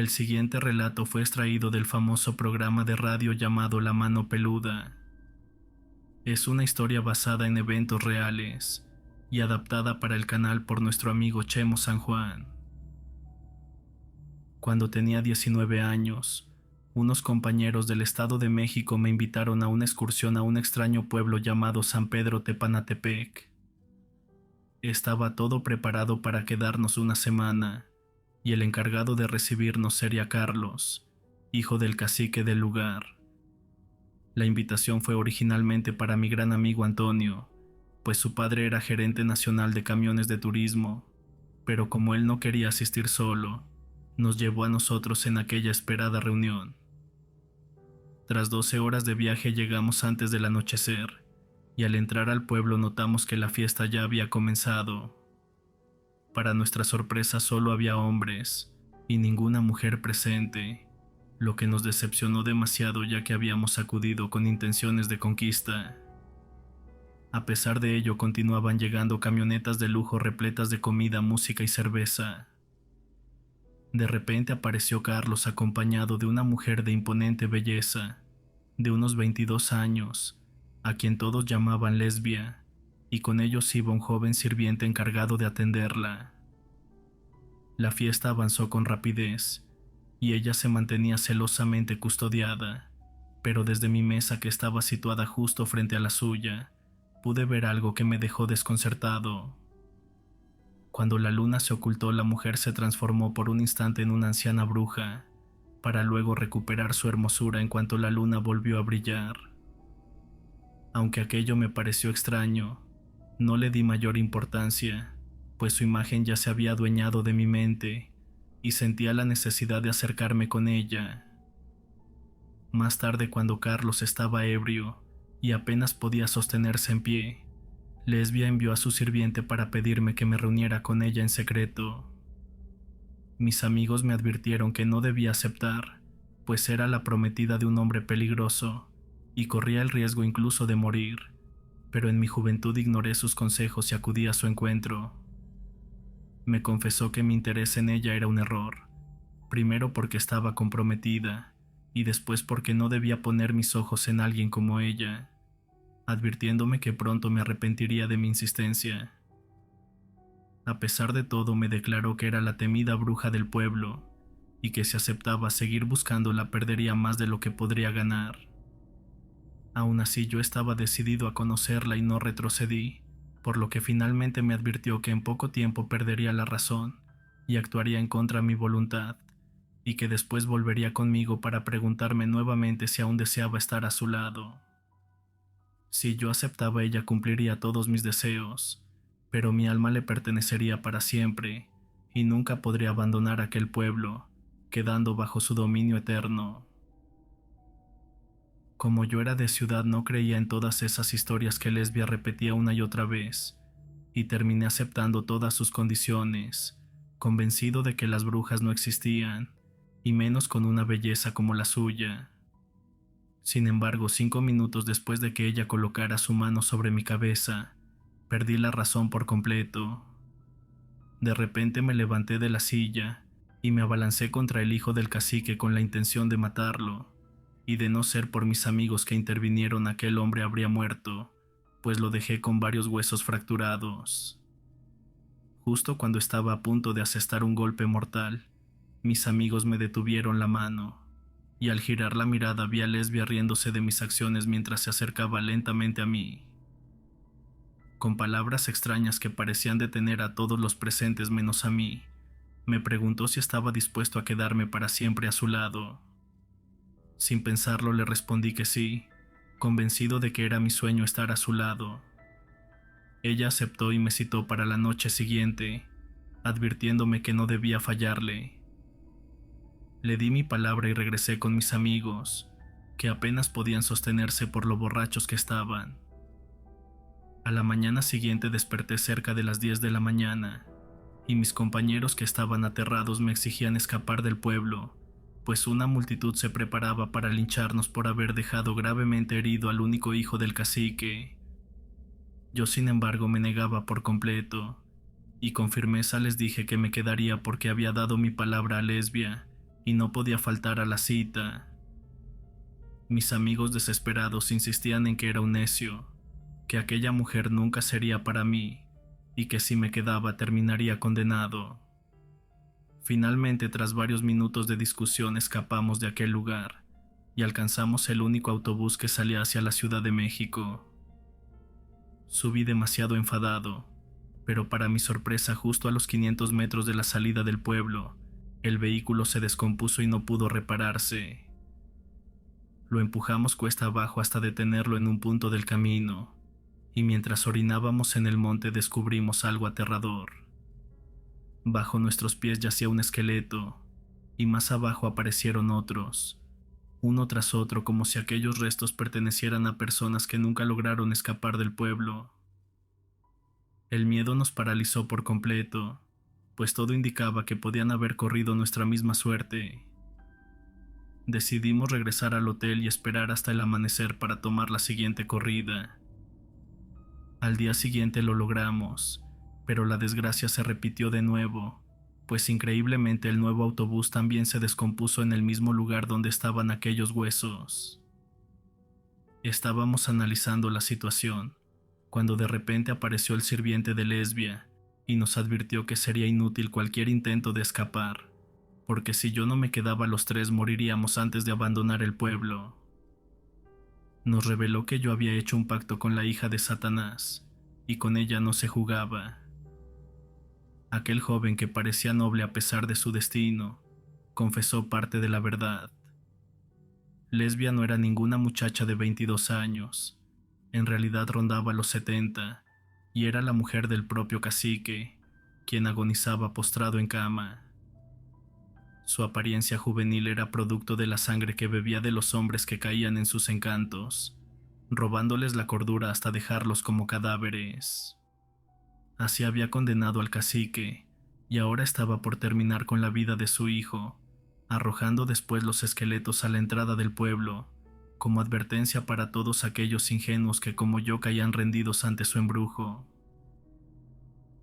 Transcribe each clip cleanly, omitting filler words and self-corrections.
El siguiente relato fue extraído del famoso programa de radio llamado La Mano Peluda. Es una historia basada en eventos reales y adaptada para el canal por nuestro amigo Chemo San Juan. Cuando tenía 19 años, unos compañeros del Estado de México me invitaron a una excursión a un extraño pueblo llamado San Pedro Tepanatepec. Estaba todo preparado para quedarnos una semana, y el encargado de recibirnos sería Carlos, hijo del cacique del lugar. La invitación fue originalmente para mi gran amigo Antonio, pues su padre era gerente nacional de camiones de turismo, pero como él no quería asistir solo, nos llevó a nosotros en aquella esperada reunión. Tras 12 horas de viaje llegamos antes del anochecer, y al entrar al pueblo notamos que la fiesta ya había comenzado. Para nuestra sorpresa solo había hombres, y ninguna mujer presente, lo que nos decepcionó demasiado ya que habíamos acudido con intenciones de conquista. A pesar de ello continuaban llegando camionetas de lujo repletas de comida, música y cerveza. De repente apareció Carlos acompañado de una mujer de imponente belleza, de unos 22 años, a quien todos llamaban Lesbia, y con ellos iba un joven sirviente encargado de atenderla. La fiesta avanzó con rapidez, y ella se mantenía celosamente custodiada, pero desde mi mesa, que estaba situada justo frente a la suya, pude ver algo que me dejó desconcertado. Cuando la luna se ocultó, la mujer se transformó por un instante en una anciana bruja, para luego recuperar su hermosura en cuanto la luna volvió a brillar. Aunque aquello me pareció extraño, no le di mayor importancia, pues su imagen ya se había adueñado de mi mente, y sentía la necesidad de acercarme con ella. Más tarde, cuando Carlos estaba ebrio y apenas podía sostenerse en pie, Lesbia envió a su sirviente para pedirme que me reuniera con ella en secreto. Mis amigos me advirtieron que no debía aceptar, pues era la prometida de un hombre peligroso y corría el riesgo incluso de morir, pero en mi juventud ignoré sus consejos y acudí a su encuentro. Me confesó que mi interés en ella era un error, primero porque estaba comprometida y después porque no debía poner mis ojos en alguien como ella, advirtiéndome que pronto me arrepentiría de mi insistencia. A pesar de todo, me declaró que era la temida bruja del pueblo y que si aceptaba seguir buscándola perdería más de lo que podría ganar. Aún así, yo estaba decidido a conocerla y no retrocedí, por lo que finalmente me advirtió que en poco tiempo perdería la razón y actuaría en contra de mi voluntad, y que después volvería conmigo para preguntarme nuevamente si aún deseaba estar a su lado. Si yo aceptaba, ella cumpliría todos mis deseos, pero mi alma le pertenecería para siempre, y nunca podría abandonar aquel pueblo, quedando bajo su dominio eterno. Como yo era de ciudad, no creía en todas esas historias que Lesbia repetía una y otra vez, y terminé aceptando todas sus condiciones, convencido de que las brujas no existían, y menos con una belleza como la suya. Sin embargo, 5 minutos después de que ella colocara su mano sobre mi cabeza, perdí la razón por completo. De repente me levanté de la silla y me abalancé contra el hijo del cacique con la intención de matarlo, y de no ser por mis amigos que intervinieron, aquel hombre habría muerto, pues lo dejé con varios huesos fracturados. Justo cuando estaba a punto de asestar un golpe mortal, mis amigos me detuvieron la mano, y al girar la mirada vi a Lesbia riéndose de mis acciones mientras se acercaba lentamente a mí. Con palabras extrañas que parecían detener a todos los presentes menos a mí, me preguntó si estaba dispuesto a quedarme para siempre a su lado. Sin pensarlo le respondí que sí, convencido de que era mi sueño estar a su lado. Ella aceptó y me citó para la noche siguiente, advirtiéndome que no debía fallarle. Le di mi palabra y regresé con mis amigos, que apenas podían sostenerse por lo borrachos que estaban. A la mañana siguiente desperté cerca de las 10 de la mañana, y mis compañeros, que estaban aterrados, me exigían escapar del pueblo, pues una multitud se preparaba para lincharnos por haber dejado gravemente herido al único hijo del cacique. Yo, sin embargo, me negaba por completo, y con firmeza les dije que me quedaría porque había dado mi palabra a Lesbia y no podía faltar a la cita. Mis amigos desesperados insistían en que era un necio, que aquella mujer nunca sería para mí y que si me quedaba terminaría condenado. Finalmente, tras varios minutos de discusión, escapamos de aquel lugar y alcanzamos el único autobús que salía hacia la Ciudad de México. Subí demasiado enfadado, pero para mi sorpresa, justo a los 500 metros de la salida del pueblo, el vehículo se descompuso y no pudo repararse. Lo empujamos cuesta abajo hasta detenerlo en un punto del camino, y mientras orinábamos en el monte descubrimos algo aterrador. Bajo nuestros pies yacía un esqueleto, y más abajo aparecieron otros, uno tras otro, como si aquellos restos pertenecieran a personas que nunca lograron escapar del pueblo. El miedo nos paralizó por completo, pues todo indicaba que podían haber corrido nuestra misma suerte. Decidimos regresar al hotel y esperar hasta el amanecer para tomar la siguiente corrida. Al día siguiente lo logramos, pero la desgracia se repitió de nuevo, pues increíblemente el nuevo autobús también se descompuso en el mismo lugar donde estaban aquellos huesos. Estábamos analizando la situación, cuando de repente apareció el sirviente de Lesbia y nos advirtió que sería inútil cualquier intento de escapar, porque si yo no me quedaba, los tres moriríamos antes de abandonar el pueblo. Nos reveló que yo había hecho un pacto con la hija de Satanás, y con ella no se jugaba. Aquel joven, que parecía noble a pesar de su destino, confesó parte de la verdad. Lesbia no era ninguna muchacha de 22 años, en realidad rondaba los 70, y era la mujer del propio cacique, quien agonizaba postrado en cama. Su apariencia juvenil era producto de la sangre que bebía de los hombres que caían en sus encantos, robándoles la cordura hasta dejarlos como cadáveres. Así había condenado al cacique, y ahora estaba por terminar con la vida de su hijo, arrojando después los esqueletos a la entrada del pueblo, como advertencia para todos aquellos ingenuos que como yo caían rendidos ante su embrujo.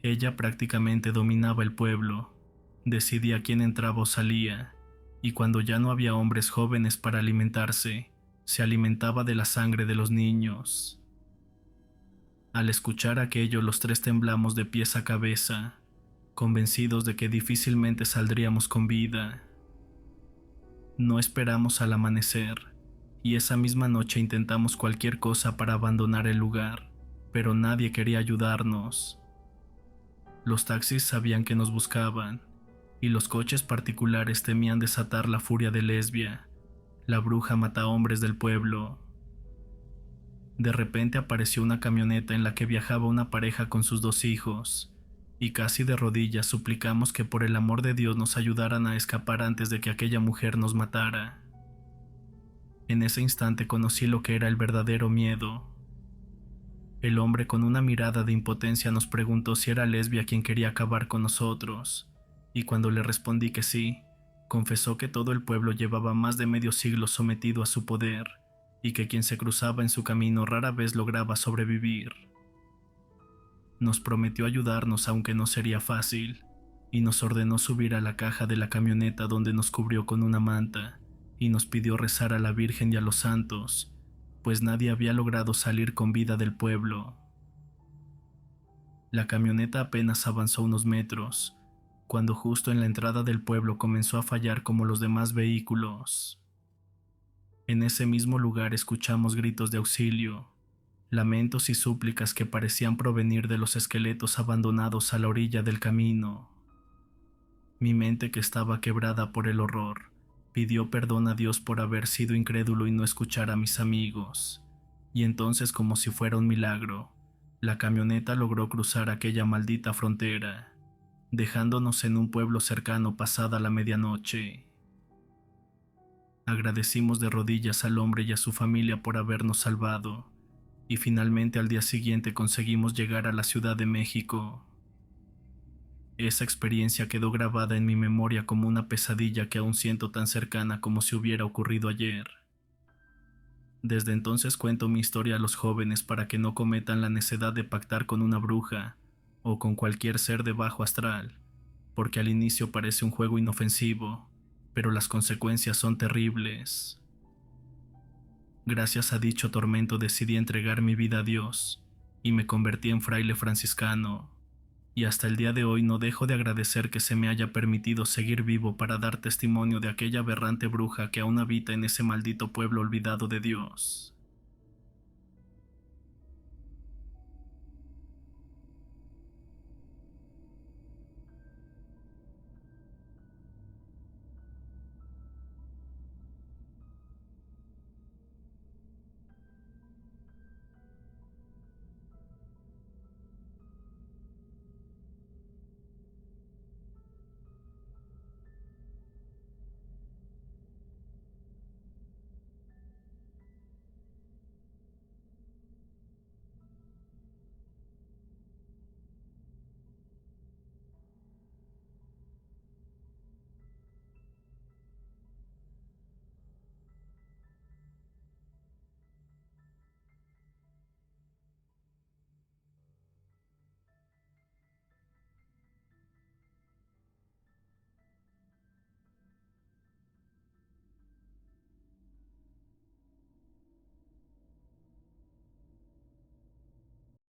Ella prácticamente dominaba el pueblo, decidía quién entraba o salía, y cuando ya no había hombres jóvenes para alimentarse, se alimentaba de la sangre de los niños. Al escuchar aquello, los tres temblamos de pies a cabeza, convencidos de que difícilmente saldríamos con vida. No esperamos al amanecer, y esa misma noche intentamos cualquier cosa para abandonar el lugar, pero nadie quería ayudarnos. Los taxis sabían que nos buscaban, y los coches particulares temían desatar la furia de Lesbia, la bruja matahombres del pueblo. De repente apareció una camioneta en la que viajaba una pareja con sus 2 hijos, y casi de rodillas suplicamos que por el amor de Dios nos ayudaran a escapar antes de que aquella mujer nos matara. En ese instante conocí lo que era el verdadero miedo. El hombre, con una mirada de impotencia, nos preguntó si era Lesbia quien quería acabar con nosotros, y cuando le respondí que sí, confesó que todo el pueblo llevaba más de medio siglo sometido a su poder, y que quien se cruzaba en su camino rara vez lograba sobrevivir. Nos prometió ayudarnos, aunque no sería fácil, y nos ordenó subir a la caja de la camioneta, donde nos cubrió con una manta y nos pidió rezar a la Virgen y a los santos, pues nadie había logrado salir con vida del pueblo. La camioneta apenas avanzó unos metros, cuando justo en la entrada del pueblo comenzó a fallar como los demás vehículos. En ese mismo lugar escuchamos gritos de auxilio, lamentos y súplicas que parecían provenir de los esqueletos abandonados a la orilla del camino. Mi mente, que estaba quebrada por el horror, pidió perdón a Dios por haber sido incrédulo y no escuchar a mis amigos, y entonces, como si fuera un milagro, la camioneta logró cruzar aquella maldita frontera, dejándonos en un pueblo cercano pasada la medianoche. Agradecimos de rodillas al hombre y a su familia por habernos salvado, y finalmente al día siguiente conseguimos llegar a la Ciudad de México. Esa experiencia quedó grabada en mi memoria como una pesadilla que aún siento tan cercana como si hubiera ocurrido ayer. Desde entonces cuento mi historia a los jóvenes para que no cometan la necedad de pactar con una bruja o con cualquier ser de bajo astral, porque al inicio parece un juego inofensivo, pero las consecuencias son terribles. Gracias a dicho tormento decidí entregar mi vida a Dios y me convertí en fraile franciscano, y hasta el día de hoy no dejo de agradecer que se me haya permitido seguir vivo para dar testimonio de aquella aberrante bruja que aún habita en ese maldito pueblo olvidado de Dios.